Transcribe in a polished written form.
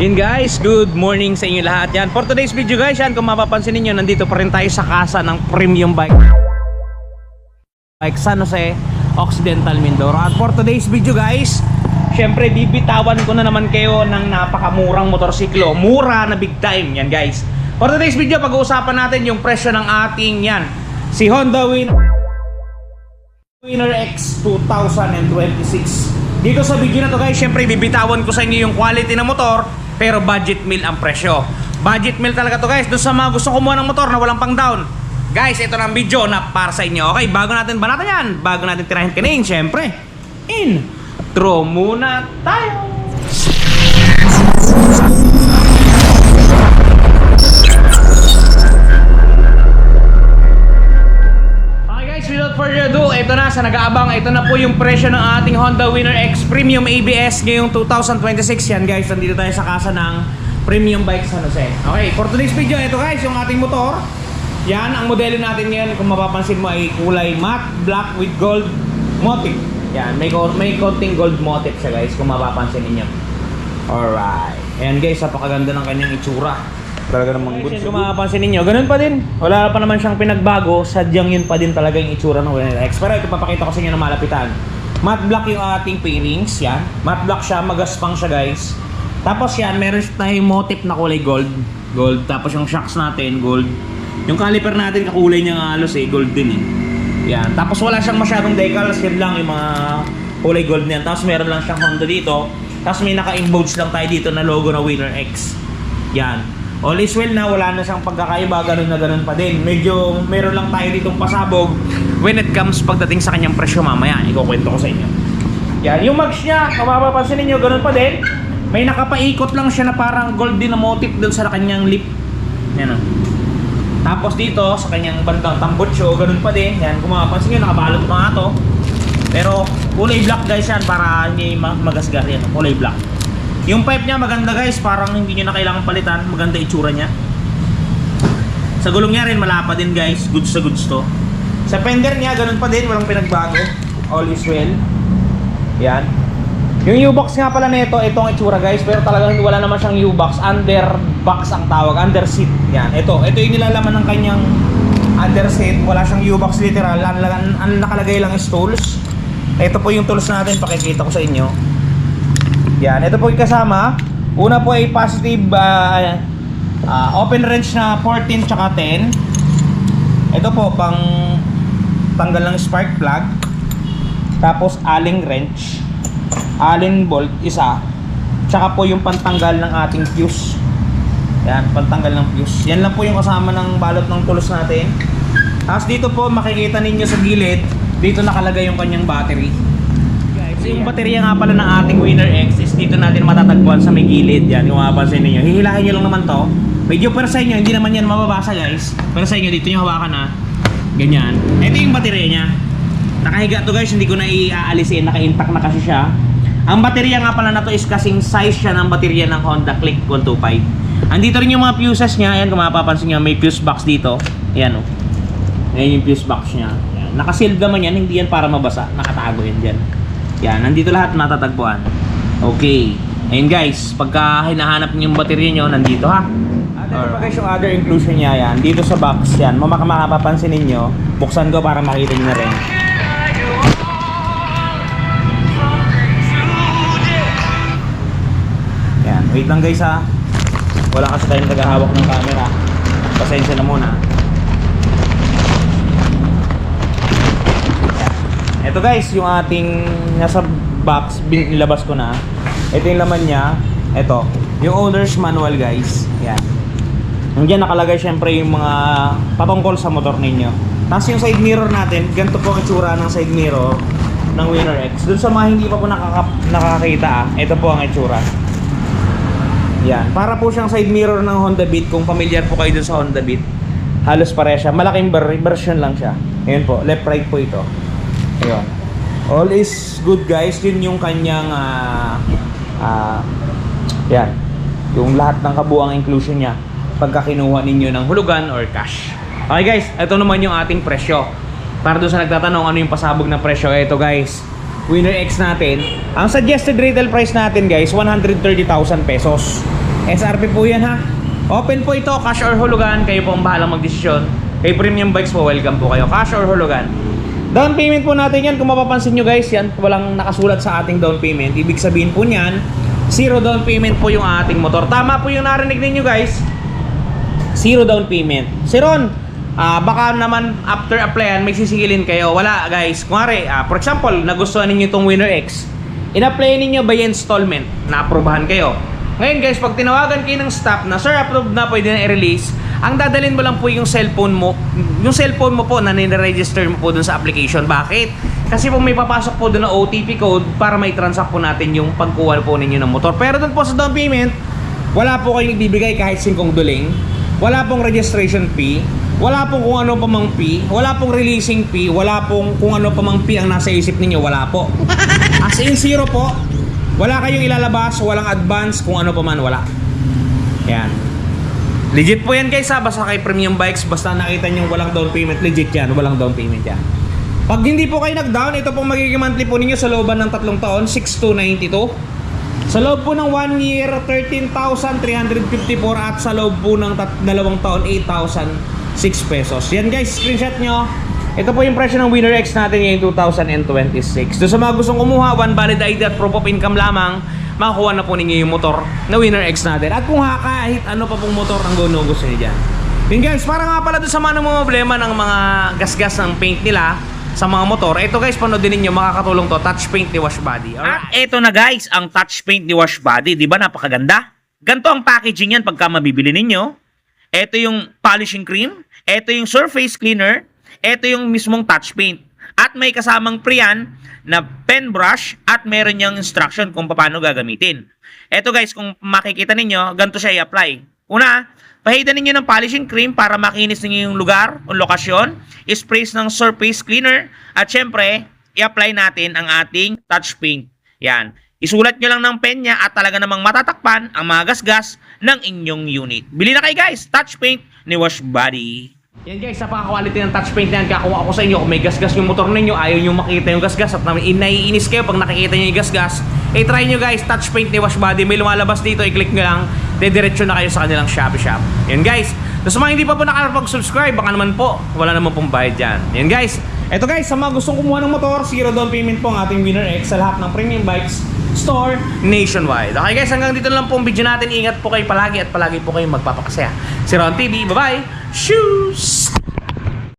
Yun guys, good morning sa inyo lahat. Yan, for today's video guys, yan, kung mapapansin niyo, nandito pa rin tayo sa kasa ng premium bike San Jose Occidental Mindoro. At for today's video guys, syempre bibitawan ko na naman kayo ng napakamurang motorsiklo. Mura na big time yan guys. For today's video, pag-uusapan natin yung presyo ng ating yan, si Honda Winner X 2026. Dito sa video na to guys, syempre bibitawan ko sa inyo yung quality ng motor, pero budget meal ang presyo. Budget meal talaga to guys. Doon sa mga gusto kumuha ng motor na walang pang down, guys, ito na ang video na para sa inyo. Okay, bago natin banatan yan, bago natin tirahin kanain, syempre intro muna tayo. Without further ado, ito na sa nag-aabang. Ito na po yung presyo ng ating Honda Winner X Premium ABS ngayong 2026 yan guys. Nandito tayo sa kasa ng Premium Bike San Jose. Okay, for today's video, ito guys yung ating motor. Yan, ang modelo natin ngayon, kung mapapansin mo, ay kulay matte black with gold motif. Yan, may konting gold motif siya guys, kung mapapansin niyo. Alright, ayan guys, napakaganda ng kanyang itsura. Talaga namang good. Kung mapapansin ninyo, ganun pa din. Wala pa naman siyang pinagbago. Sadyang yun pa din talaga yung itsura ng Winner X. Pero ito, papakita ko sa inyo na malapitan. Matte black yung ating paintings. Yan. Matte black siya. Magaspang siya guys. Tapos yan, meron tayong motif na kulay gold. Gold. Tapos yung shocks natin, gold. Yung caliper natin, kakulay niya nga halos gold din Yan. Tapos wala siyang masyadong decals. Yan lang yung mga kulay gold niyan. Tapos meron lang siyang Honda dito. Tapos may naka-embouch lang tayo dito na logo na Winner X. Yan. All is well na, wala na siyang pagkakaiba, ganun na ganun pa din. Medyo meron lang tayo ditong pasabog when it comes pagdating sa kanyang presyo mamaya. Ikukwento ko sa inyo. Yan, yung mags niya, kung mapapansin ninyo, ganun pa din. May nakapaikot lang siya na parang gold din na motif doon sa kanyang lip. Yan o. Tapos dito, sa kanyang bandang tambutso, ganun pa din. Yan, kung mapapansin nyo, nakabalot pa nga to. Pero kulay black guys yan, para hindi magasgar yan. Kulay black. Yung pipe niya maganda guys, parang hindi nyo na kailangan palitan. Maganda itsura niya. Sa gulong niya rin malapa din guys. Goods sa goods to. Sa fender niya ganun pa din, walang pinagbago. All is well. Yan. Yung U-box nga pala nito, itong itsura guys. Pero talagang wala naman siyang U-box. Under box ang tawag, under seat. Yan, ito yung nilalaman ng kanyang under seat. Wala siyang U-box literal. Ang nakalagay lang is tools. Ito po yung tools natin, pakikita ko sa inyo. Yan, ito po yung kasama. Una po ay positive open wrench na 14 tsaka 10. Ito po pang tanggal ng spark plug. Tapos allen wrench, allen bolt isa. Tsaka po yung pantanggal ng ating fuse. Yan, pantanggal ng fuse. Yan lang po yung kasama ng balot ng tools natin. Tapos dito po makikita ninyo sa gilid, dito nakalagay yung kanyang battery. So yung baterya nga pala ng ating Winner X is dito natin matatagpuan sa may gilid. Yan, kung mapapansin ninyo. Hihilahin nyo lang naman to. Medyo para sa inyo, hindi naman yan mababasa guys. Para sa inyo, dito nyo hawakan na. Ganyan. Ito yung baterya niya. Nakahiga to guys, hindi ko na i-aalisin. Naka-intact na kasi siya. Ang baterya nga pala na to is kasing size siya ng baterya ng Honda Click 125. Andito rin yung mga fuses niya. Yan, kung mapapansin nyo, may fuse box dito. Ayan o. Ayan yung fuse box niya. Ayan. Nakasealed naman yan, hindi yan para mabasa. Nakatago yan dyan. Yan, nandito lahat matatagpuan. Okay. Ayun guys, pagka hinahanap niyo yung baterya nyo, nandito ha. At ito pa guys yung other inclusion niya yan. Dito sa box yan, makapapansin ninyo. Buksan ko para makita niyo na rin. Yan, wait lang guys ha. Wala kasi tayong tagahawak ng camera. Pasensya na muna. Ito guys, yung ating nasa box, nilabas ko na. Ito yung laman niya. Ito, yung owner's manual guys. Yan. Nandiyan nakalagay syempre yung mga patungkol sa motor ninyo. Tapos yung side mirror natin, ganito po ang itsura ng side mirror ng Winner X. Doon sa mga hindi pa po nakakita, ito po ang itsura. Yan. Para po siyang side mirror ng Honda Beat. Kung familiar po kayo dun sa Honda Beat, halos pare siya. Malaking version lang siya. Ayan po, left right po ito. Ayun. All is good guys. Yun yung kanyang yan. Yung lahat ng kabuang inclusion niya pagka kinuha ninyo ng hulugan or cash. Okay guys, ito naman yung ating presyo. Para doon sa nagtatanong ano yung pasabog na presyo, ito guys, Winner X natin, ang suggested retail price natin guys, 130,000 pesos. SRP po yan ha. Open po ito, cash or hulugan. Kayo po ang bahalang magdesisyon. Kay Premium Bikes po, welcome po kayo. Cash or hulugan. Down payment po natin yan. Kung mapapansin nyo guys, yan, walang nakasulat sa ating down payment. Ibig sabihin po niyan, 0 down payment po yung ating motor. Tama po yung narinig ninyo guys. 0 down payment. Si Ron, baka naman after applyan may sisigilin kayo. Wala guys. Kunwari, for example, nagustuhan ninyo itong Winner X. In-applyan ninyo by installment. Na-aprobahan kayo. Ngayon guys, pag tinawagan kayo ng staff na, sir, approved na, pwede na i-release, ang dadalhin mo lang po yung cellphone mo. Yung cellphone mo po na nire-register mo po dun sa application. Bakit? Kasi po may papasok po dun na OTP code para may transact po natin yung pagkuha po ninyo ng motor. Pero dun po sa down payment, wala po kayong ibibigay kahit 5 duling. Wala pong registration fee. Wala pong kung ano pa mang fee. Wala pong releasing fee. Wala pong kung ano pa mang fee ang nasa isip ninyo. Wala po. As in 0 po. Wala kayong ilalabas, walang advance, kung ano pa man, wala. Yan. Legit po yan guys ha, basta kay Premium Bikes, basta nakita nyo walang down payment, legit yan, walang down payment yan. Pag hindi po kayo nag-down, ito pong magiging monthly po ninyo sa looban ng 3 taon, 6,292. Sa loob po ng 1 year, 13,354 at sa loob po ng 2 taon, 8,006 pesos. Yan guys, screenshot nyo. Ito po yung presyo ng Winner X natin ngayong 2026. So sa mga gustong kumuha, one valid ID at proof of income lamang, makakuha na po ninyo yung motor na Winner X natin. At kung kahit ano pa pong motor ang gusto niyo dyan. Yun guys, para nga pala doon sa mga problema ng mga gasgas ng paint nila sa mga motor, ito guys, panoodin ninyo, makakatulong to, touch paint ni Wash Body. At ito na guys, ang touch paint ni Wash Body. Di ba napakaganda? Ganito ang packaging yan pagka mabibili ninyo. Ito yung polishing cream, ito yung surface cleaner, ito yung mismong touch paint. At may kasamang pre-yan na pen brush at meron niyang instruction kung paano gagamitin. Ito guys, kung makikita ninyo, ganito siya i-apply. Una, pahidan ninyo ng polishing cream para makinis ninyo yung lugar o lokasyon. Sprays ng surface cleaner. At syempre, i-apply natin ang ating touch paint. Yan. Isulat nyo lang ng pen niya at talaga namang matatakpan ang mga gasgas ng inyong unit. Bili na kayo guys, touch paint ni Wash Body. Yan guys, napaka-quality ng touch paint na yan. Kakuha ko sa inyo, kung may gasgas yung motor ninyo, ayaw nyo makita yung gasgas at naiinis kayo pag nakikita nyo yung gasgas, try nyo guys, touch paint ni Wash Body. May lumalabas dito, i-click nyo lang, dediretso na kayo sa kanilang Shopee shop. Yan guys, sa mga hindi pa po nakapag-subscribe, baka naman po, wala naman pong bayad dyan. Yan guys, eto guys, sa mga gustong kumuha ng motor, 0 down payment po ang ating Winner X sa lahat ng Premium Bikes Store nationwide. Okay guys, hanggang dito lang po ang video natin. Ingat po kayo palagi at palagi po kayong magpapakasaya. Si Ron TV, bye bye! Shoes!